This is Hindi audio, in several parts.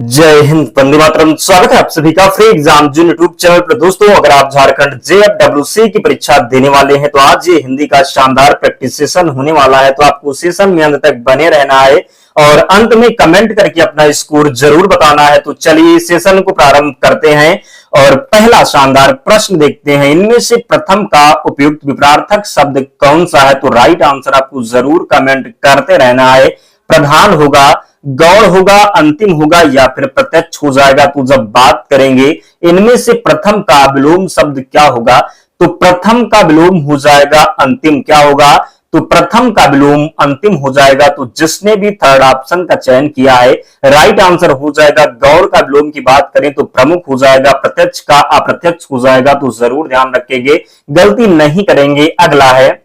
जय हिंद, वंदे मातरम। स्वागत है आप सभी का फ्री एग्जाम जून यूट्यूब चैनल पर। दोस्तों, अगर आप झारखंड JFWC की परीक्षा देने वाले हैं तो आज ये हिंदी का शानदार प्रैक्टिस सेशन होने वाला है, तो आपको सेशन में अंत तक बने रहना है और अंत में कमेंट करके अपना स्कोर जरूर बताना है। तो चलिए सेशन को प्रारंभ करते हैं और पहला शानदार प्रश्न देखते हैं। इनमें से प्रथम का उपयुक्त विपरार्थक शब्द कौन सा है? तो राइट आंसर आपको जरूर कमेंट करते रहना है। प्रधान होगा, गौण होगा, अंतिम होगा या फिर प्रत्यक्ष हो जाएगा? तो जब बात करेंगे इनमें से प्रथम का विलोम शब्द क्या होगा, तो प्रथम का विलोम हो जाएगा अंतिम। क्या होगा? तो प्रथम का विलोम अंतिम हो जाएगा। तो जिसने भी थर्ड ऑप्शन का चयन किया है राइट आंसर हो जाएगा। गौण का विलोम की बात करें तो प्रमुख हो जाएगा, प्रत्यक्ष का अप्रत्यक्ष हो जाएगा। तो जरूर ध्यान रखेंगे, गलती नहीं करेंगे। अगला है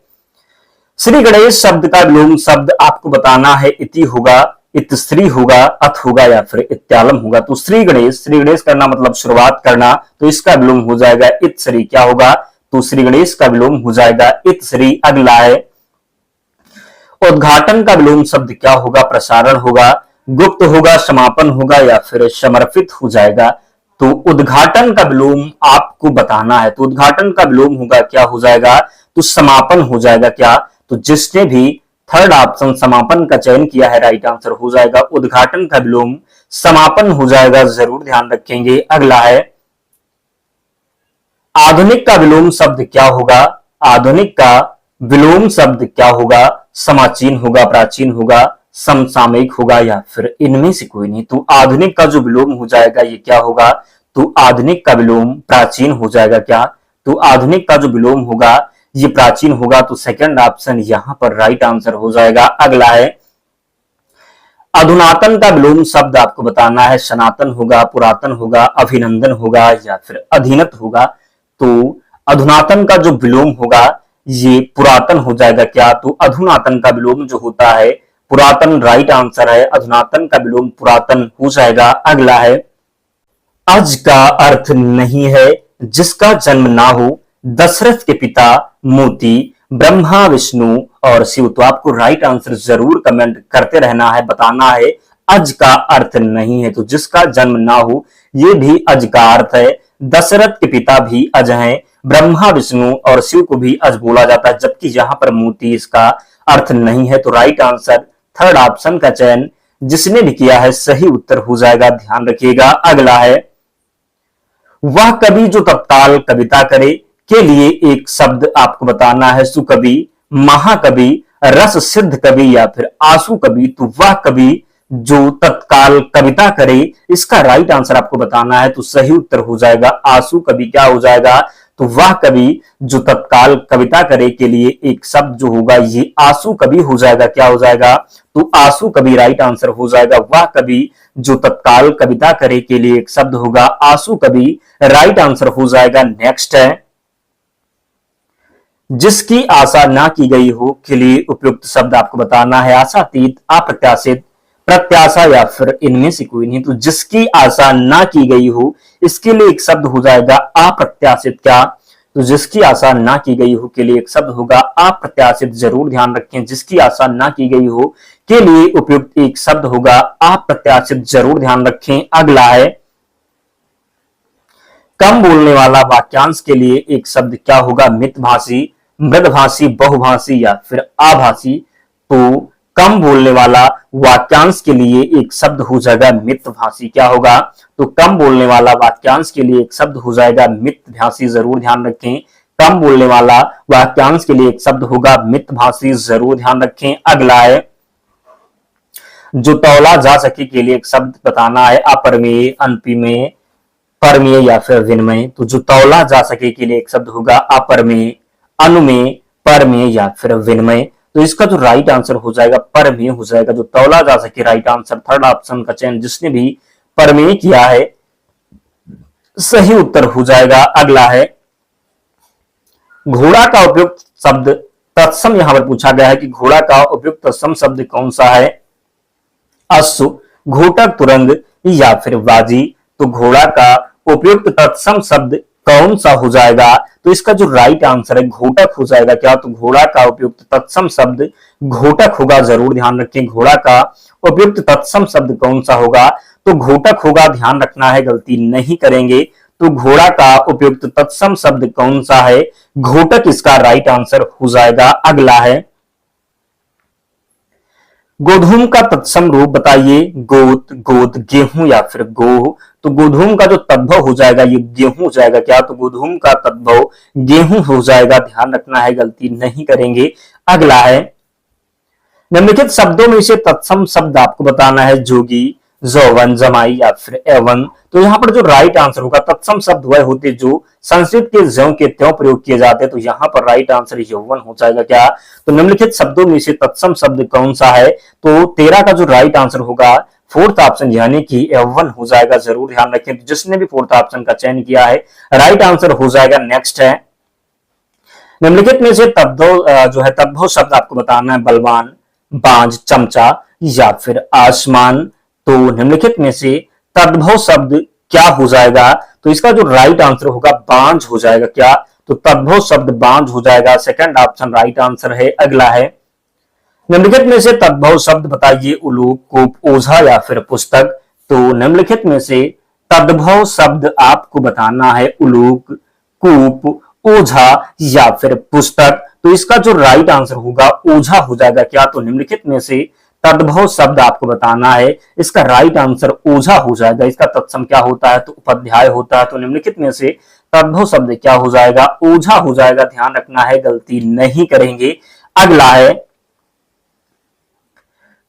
श्री गणेश शब्द का विलोम शब्द आपको बताना है। इति होगा, इतश्री होगा, अथ होगा या फिर इत्यालम होगा? तो श्री गणेश करना मतलब शुरुआत करना, तो इसका विलोम हो जाएगा इतश्री। क्या होगा? तो श्री गणेश का विलोम हो जाएगा इतश्री। अगला है उद्घाटन का विलोम शब्द क्या होगा? प्रसारण होगा, गुप्त होगा, समापन होगा या फिर समर्पित हो जाएगा? तो उद्घाटन का विलोम आपको बताना है। तो उद्घाटन का विलोम होगा, क्या हो जाएगा? तो समापन हो जाएगा। क्या? तो जिसने भी थर्ड ऑप्शन समापन का चयन किया है राइट आंसर हो जाएगा उद्घाटन का विलोम समापन हो जाएगा। जरूर ध्यान रखेंगे। अगला है आधुनिक का विलोम शब्द क्या होगा? आधुनिक का विलोम शब्द क्या होगा? समाचीन होगा, प्राचीन होगा, समसामयिक होगा या फिर इनमें से कोई नहीं? तो आधुनिक का जो विलोम हो जाएगा ये क्या होगा? तो आधुनिक का विलोम प्राचीन हो जाएगा। क्या? तो आधुनिक का जो विलोम होगा ये प्राचीन होगा। तो सेकंड ऑप्शन यहां पर राइट आंसर हो जाएगा। अगला है अधुनातन का विलोम शब्द आपको बताना है। सनातन होगा, पुरातन होगा, अभिनंदन होगा या फिर अधीनत होगा? तो अधुनातन का जो विलोम होगा ये पुरातन हो जाएगा। क्या? तो अधुनातन का विलोम जो होता है पुरातन राइट आंसर है। अधुनातन का विलोम पुरातन हो जाएगा। अगला है अज का अर्थ नहीं है जिसका जन्म ना हो। दशरथ के पिता मोती, ब्रह्मा, विष्णु और शिव? तो आपको राइट आंसर जरूर कमेंट करते रहना है, बताना है अज का अर्थ नहीं है। तो जिसका जन्म ना हो ये भी अज का अर्थ है। दशरथ के पिता भी अज हैं, ब्रह्मा, विष्णु और शिव को भी अज बोला जाता है, जबकि यहां पर मोती इसका अर्थ नहीं है। तो राइट आंसर थर्ड ऑप्शन का चयन जिसने भी किया है सही उत्तर हो जाएगा। ध्यान रखिएगा। अगला है वह कवि जो तत्काल कविता करे के लिए एक शब्द आपको बताना है। सुकवि, महाकवि, रस सिद्ध कवि या फिर आंसू कवि? तो वह कवि जो तत्काल कविता करे इसका राइट आंसर आपको बताना है। तो सही उत्तर हो जाएगा आंसू कवि। क्या हो जाएगा? तो वह कवि जो तत्काल कविता करे के लिए एक शब्द जो होगा ये आंसू कवि हो जाएगा। क्या हो जाएगा? तो आंसू कवि राइट आंसर हो जाएगा। वह कवि जो तत्काल कविता करे के लिए एक शब्द होगा आंसू कवि राइट आंसर हो जाएगा। नेक्स्ट है जिसकी आशा ना की गई हो के लिए उपयुक्त शब्द आपको बताना है। आशातीत, अप्रत्याशित, प्रत्याशा या फिर इनमें से कोई नहीं? तो जिसकी आशा ना की गई हो इसके लिए एक शब्द हो जाएगा अप्रत्याशित। क्या? तो जिसकी आशा ना की गई हो के लिए एक शब्द होगा अप्रत्याशित। जरूर ध्यान रखें, जिसकी आशा ना की गई हो के लिए उपयुक्त एक शब्द होगा अप्रत्याशित। जरूर ध्यान रखें। अगला है कम बोलने वाला वाक्यांश के लिए एक शब्द क्या होगा? मितभाषी, मृदभाषी, बहुभाषी या फिर आभाषी? तो कम बोलने वाला वाक्यांश के लिए एक शब्द हो जाएगा मितभाषी। क्या होगा? तो कम बोलने वाला वाक्यांश के लिए एक शब्द हो जाएगा मितभाषी। जरूर ध्यान रखें, कम बोलने वाला वाक्यांश के लिए एक शब्द होगा मितभाषी। जरूर ध्यान रखें। अगला है जो तौला जा सके के लिए एक शब्द बताना है। अपरमेय, अनपिमेय, परमेय या फिर विनिमय? तो जो तौला जा सके के लिए एक शब्द होगा अपरमेय, अनुमेय, परमेय या फिर विनिमय? तो इसका जो राइट आंसर हो जाएगा परमेय हो जाएगा। जो तौला जा सके राइट आंसर थर्ड ऑप्शन का चयन जिसने भी परमेय किया है सही उत्तर हो जाएगा। अगला है घोड़ा का उपयुक्त शब्द तत्सम यहां पर पूछा गया है कि घोड़ा का उपयुक्त तत्सम शब्द कौन सा है? अश्व, घोटक, तुरंग या फिर बाजी? तो घोड़ा का उपयुक्त तत्सम शब्द कौन सा हो जाएगा? तो इसका जो राइट आंसर है घोटक हो जाएगा। क्या? तो घोड़ा का उपयुक्त तत्सम शब्द घोटक होगा। जरूर ध्यान रखें, घोड़ा का उपयुक्त तत्सम शब्द कौन सा होगा? तो घोटक होगा, ध्यान रखना है, गलती नहीं करेंगे। तो घोड़ा का उपयुक्त तत्सम शब्द कौन सा है? घोटक इसका राइट आंसर हो जाएगा। अगला है गोधूम का तत्सम रूप बताइए। गोत, गोद, गेहूं या फिर गोह। तो गोधूम का जो तद्भव हो जाएगा ये गेहूं हो जाएगा क्या? तो गोधूम का तद्भव गेहूं हो जाएगा, ध्यान रखना है, गलती नहीं करेंगे। अगला है निम्नलिखित शब्दों में से तत्सम शब्द आपको बताना है। जोगी, जौवन, जमाई या फिर एवं। तो यहाँ पर जो राइट आंसर होगा, तत्सम शब्द वह होते जो संस्कृत के ज्यों के त्यों प्रयोग किए जाते हैं। तो यहाँ पर राइट आंसर यौवन हो जाएगा क्या? तो निम्नलिखित शब्दों में से तत्सम शब्द कौन सा है? तो 13 का जो राइट आंसर होगा फोर्थ ऑप्शन यानी कि यौवन हो जाएगा। जरूर ध्यान रखें, तो जिसने भी फोर्थ ऑप्शन का चयन किया है राइट आंसर हो जाएगा। नेक्स्ट है निम्नलिखित में से तद्भव जो है तद्भव शब्द आपको बताना है। बलवान, बांझ, चमचा या फिर आसमान। तो निम्नलिखित में से तद्भव शब्द क्या हो जाएगा? तो इसका जो राइट आंसर होगा बांझ हो जाएगा क्या? तो तद्भव शब्द बांझ हो जाएगा। सेकंड ऑप्शन राइट आंसर है। अगला है निम्नलिखित में से तद्भव शब्द बताइए। उलूक, कूप, ओझा या फिर पुस्तक। तो निम्नलिखित में से तद्भव शब्द आपको बताना है। उलूक, कूप, ओझा या फिर पुस्तक। तो इसका जो राइट आंसर होगा ओझा हो जाएगा क्या? तो निम्नलिखित में से तद्भव शब्द आपको बताना है, इसका राइट आंसर ओझा हो जाएगा। इसका तत्सम क्या होता है? तो उपाध्याय होता है। तो निम्नलिखित में से तद्भव शब्द क्या हो जाएगा? ओझा हो जाएगा, ध्यान रखना है, गलती नहीं करेंगे। अगला है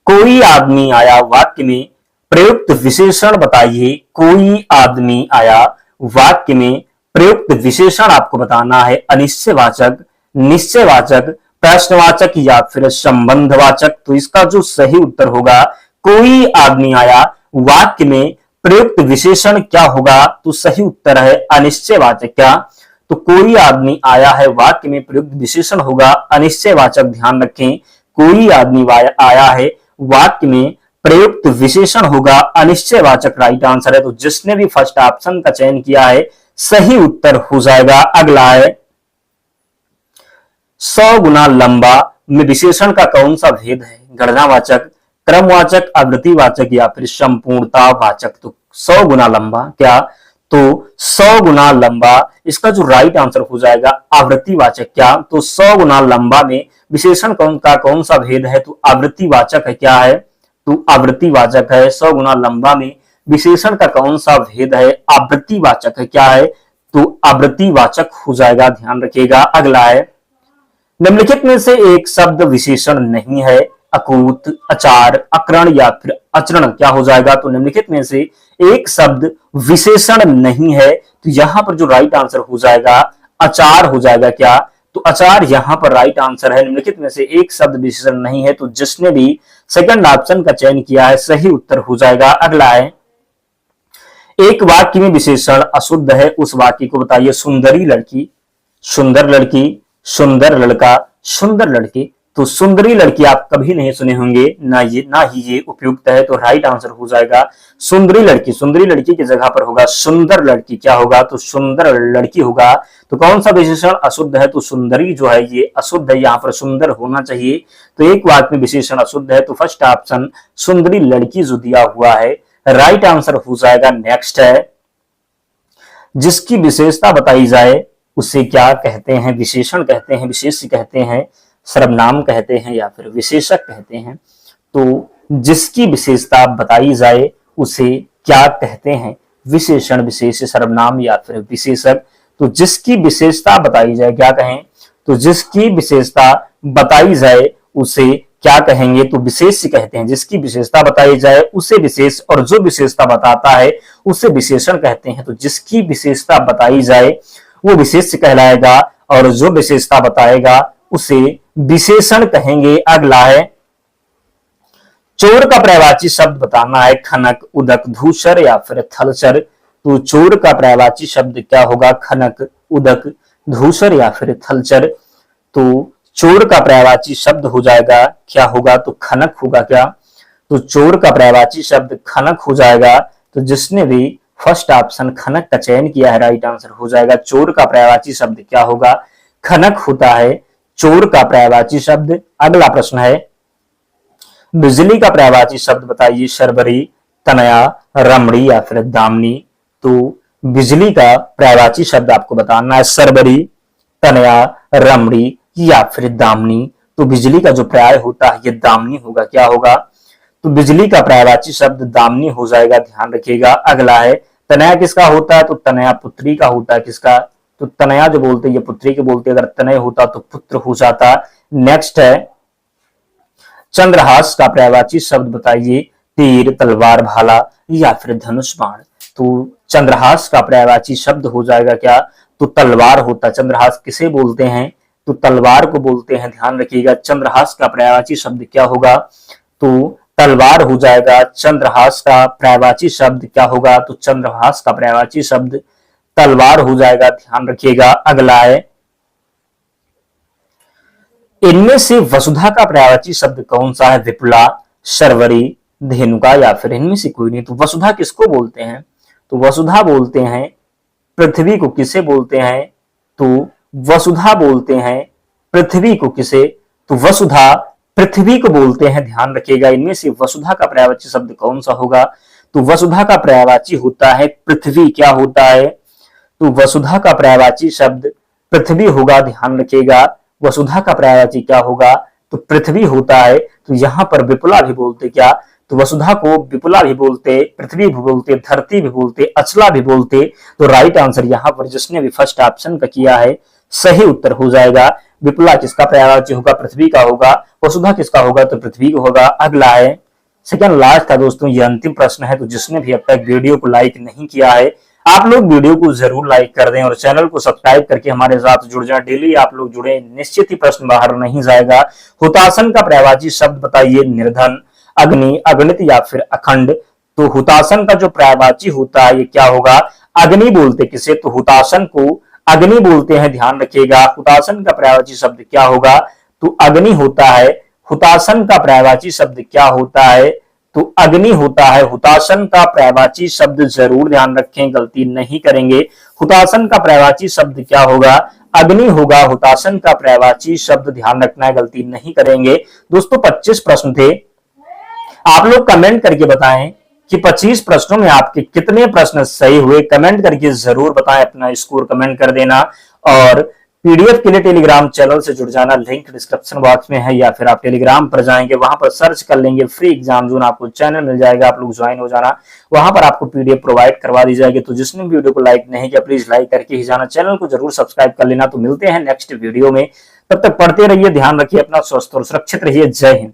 कोई आदमी आया वाक्य में प्रयुक्त विशेषण बताइए। कोई आदमी आया वाक्य में प्रयुक्त विशेषण आपको बताना है। अनिश्चयवाचक, निश्चयवाचक, प्रश्नवाचक या फिर संबंधवाचक। तो इसका जो सही उत्तर होगा कोई आदमी आया वाक्य में प्रयुक्त विशेषण क्या होगा? तो सही उत्तर है अनिश्चयवाचक। क्या? तो कोई आदमी आया है वाक्य में प्रयुक्त विशेषण होगा अनिश्चयवाचक, ध्यान रखें। कोई आदमी आया है वाक्य में प्रयुक्त विशेषण होगा अनिश्चयवाचक, राइट आंसर है। तो जिसने भी फर्स्ट ऑप्शन का चयन किया है सही उत्तर हो जाएगा। अगला है 100 गुना लंबा में विशेषण का कौन सा भेद है? गणनावाचक, क्रमवाचक, आवृत्तिवाचक या फिर संपूर्णता वाचक। तो 100 गुना लंबा क्या? तो 100 गुना लंबा इसका जो राइट आंसर हो जाएगा आवृत्तिवाचक। क्या? तो 100 गुना लंबा में विशेषण कौन सा भेद है? तो आवृत्तिवाचक है। क्या है? तो आवृत्तिवाचक है। 100 गुना लंबा में विशेषण का कौन सा भेद है? आवृत्तिवाचक है। क्या है? तो आवृत्तिवाचक हो जाएगा, ध्यान रखिएगा। अगला है निम्नलिखित में से एक शब्द विशेषण नहीं है। अकूत, अचार, अकरण या फिर अचरण क्या हो जाएगा? तो निम्नलिखित में से एक शब्द विशेषण नहीं है। तो यहां पर जो राइट आंसर हो जाएगा अचार हो जाएगा। क्या? तो अचार यहां पर राइट आंसर है। निम्नलिखित में से एक शब्द विशेषण नहीं है। तो जिसने भी सेकंड ऑप्शन का चयन किया है सही उत्तर हो जाएगा। अगला है एक वाक्य में विशेषण अशुद्ध है, उस वाक्य को बताइए। सुंदरी लड़की, सुंदर लड़की, सुंदर लड़का, सुंदर लड़की। तो सुंदरी लड़की आप कभी नहीं सुने होंगे, ना ही ये उपयुक्त है। तो राइट आंसर हो जाएगा सुंदरी लड़की। सुंदरी लड़की की जगह पर होगा सुंदर लड़की। क्या होगा? तो सुंदर लड़की होगा। तो कौन सा विशेषण अशुद्ध है? तो सुंदरी जो है ये अशुद्ध है, यहाँ पर सुंदर होना चाहिए। तो एक वाक्य में विशेषण अशुद्ध है। तो फर्स्ट ऑप्शन सुंदरी लड़की जो दिया हुआ है राइट आंसर हो जाएगा। नेक्स्ट है जिसकी विशेषता बताई जाए उसे क्या कहते हैं? विशेषण कहते हैं, विशेष्य कहते हैं, सर्वनाम कहते हैं या फिर विशेषक कहते हैं। तो जिसकी विशेषता बताई जाए उसे क्या कहते हैं? विशेषण, विशेष्य, सर्वनाम या फिर विशेषक। तो जिसकी विशेषता बताई जाए क्या कहें? तो जिसकी विशेषता बताई जाए उसे क्या कहेंगे? तो विशेष्य कहते हैं। जिसकी विशेषता बताई जाए उसे विशेष, और जो विशेषता बताता है उसे विशेषण कहते हैं। तो जिसकी विशेषता बताई जाए वो विशेष्य कहलाएगा, और जो विशेषता बताएगा उसे विशेषण कहेंगे। अगला है चोर का पर्यायवाची शब्द बताना है। खनक, उदक, धूसर या फिर थलचर। तो चोर का पर्यायवाची शब्द क्या होगा? खनक, उदक, धूसर या फिर थलचर। तो चोर का पर्यायवाची शब्द हो जाएगा क्या होगा? तो खनक होगा। क्या? तो चोर का पर्यायवाची शब्द खनक हो जाएगा। तो जिसने भी फर्स्ट ऑप्शन खनक का चयन किया है राइट आंसर हो जाएगा। चोर का पर्यायवाची शब्द क्या होगा? खनक होता है चोर का पर्यायवाची शब्द। अगला प्रश्न है बिजली का पर्यायवाची शब्द बताइए। शर्बरी, तनया, रमणी या फिर दामिनी। तो बिजली का पर्यायवाची शब्द आपको बताना है सरबरी, तनया, रमणी या फिर दामिनी। तो बिजली का जो पर्याय होता है ये दामिनी होगा। क्या होगा? तो बिजली का पर्यायवाची शब्द दामिनी हो जाएगा, ध्यान रखिएगा। अगला है तनया किसका होता है? तो तनया पुत्री का होता है। किसका? तो तनया जो बोलते हैं ये पुत्री के बोलते हैं, अगर तनय होता तो पुत्र हो जाता। नेक्स्ट है चंद्रहास का पर्यायवाची शब्द बताइए, तीर, तलवार, भाला या फिर धनुष बाण। तो चंद्रहास का पर्यायवाची शब्द हो जाएगा क्या? तो तलवार होता है। चंद्रहास किसे बोलते हैं? तो तलवार को बोलते हैं, ध्यान रखिएगा। चंद्रहास का पर्यायवाची शब्द क्या होगा? तो तलवार हो जाएगा। चंद्रहास का पर्यायवाची शब्द क्या होगा? तो चंद्रहास का पर्यायवाची शब्द तलवार हो जाएगा, ध्यान रखिएगा। अगला है इनमें से वसुधा का पर्यायवाची शब्द कौन सा है? विपुला, शर्वरी, धेनुका या फिर इनमें से कोई नहीं। तो वसुधा किसको बोलते हैं? तो वसुधा बोलते हैं पृथ्वी को। किसे बोलते हैं? तो वसुधा बोलते हैं पृथ्वी को। किसे? तो वसुधा पृथ्वी को बोलते हैं, ध्यान रखिएगा। इनमें से वसुधा का पर्यायवाची शब्द कौन सा होगा? तो वसुधा का पर्यायवाची होता है पृथ्वी। क्या होता है? तो वसुधा का पर्यायवाची शब्द पृथ्वी होगा, ध्यान रखिएगा। वसुधा का पर्यायवाची क्या होगा? तो पृथ्वी होता है। तो यहां पर विपुला भी बोलते क्या? तो वसुधा को विपुला भी बोलते, पृथ्वी भी बोलते, धरती भी बोलते, अचला भी बोलते। तो राइट आंसर यहां पर जिसने भी फर्स्ट ऑप्शन का किया है सही उत्तर हो जाएगा। विपुला किसका पर्यायवाची होगा? पृथ्वी का होगा। वसुधा किसका होगा? तो पृथ्वी को होगा। अगला है सेकंड लास्ट था दोस्तों, ये अंतिम प्रश्न है। तो जिसने भी अब तक वीडियो को लाइक नहीं किया है आप लोग वीडियो को जरूर लाइक कर दें और चैनल को सब्सक्राइब करके हमारे साथ जुड़ जाएं। डेली आप लोग जुड़े, निश्चित ही प्रश्न बाहर नहीं जाएगा। हुतासन का पर्यायवाची शब्द बताइए, निर्धन, अग्नि, अगणित या फिर अखंड। तो हुतासन का जो पर्यायवाची होता है ये क्या होगा? अग्नि बोलते किसे? तो हुतासन को अग्नि बोलते हैं, ध्यान रखिएगा। हुतासन का पर्यायवाची शब्द क्या होगा? तो अग्नि होता है। हुतासन का पर्यायवाची शब्द क्या होता है? तो अग्नि होता है। हुतासन का पर्यायवाची शब्द जरूर ध्यान रखें, गलती नहीं करेंगे। हुतासन का पर्यायवाची शब्द क्या होगा? अग्नि होगा। हुतासन का पर्यायवाची शब्द ध्यान रखना है, गलती नहीं करेंगे। दोस्तों 25 प्रश्न थे, आप लोग कमेंट करके बताएं कि 25 प्रश्नों में आपके कितने प्रश्न सही हुए। कमेंट करके जरूर बताएं, अपना स्कोर कमेंट कर देना। और पीडीएफ के लिए टेलीग्राम चैनल से जुड़ जाना, लिंक डिस्क्रिप्शन बॉक्स में है, या फिर आप टेलीग्राम पर जाएंगे, वहां पर सर्च कर लेंगे फ्री एग्जाम जोन, आपको चैनल मिल जाएगा, आप लोग ज्वाइन हो जाना। वहां पर आपको पीडीएफ प्रोवाइड करवा दी जाएगी। तो जिसने वीडियो को लाइक नहीं किया प्लीज लाइक करके ही जाना, चैनल को जरूर सब्सक्राइब कर लेना। तो मिलते हैं नेक्स्ट वीडियो में, तब तक पढ़ते रहिए, ध्यान रखिए अपना, स्वस्थ और सुरक्षित रहिए। जय हिंद।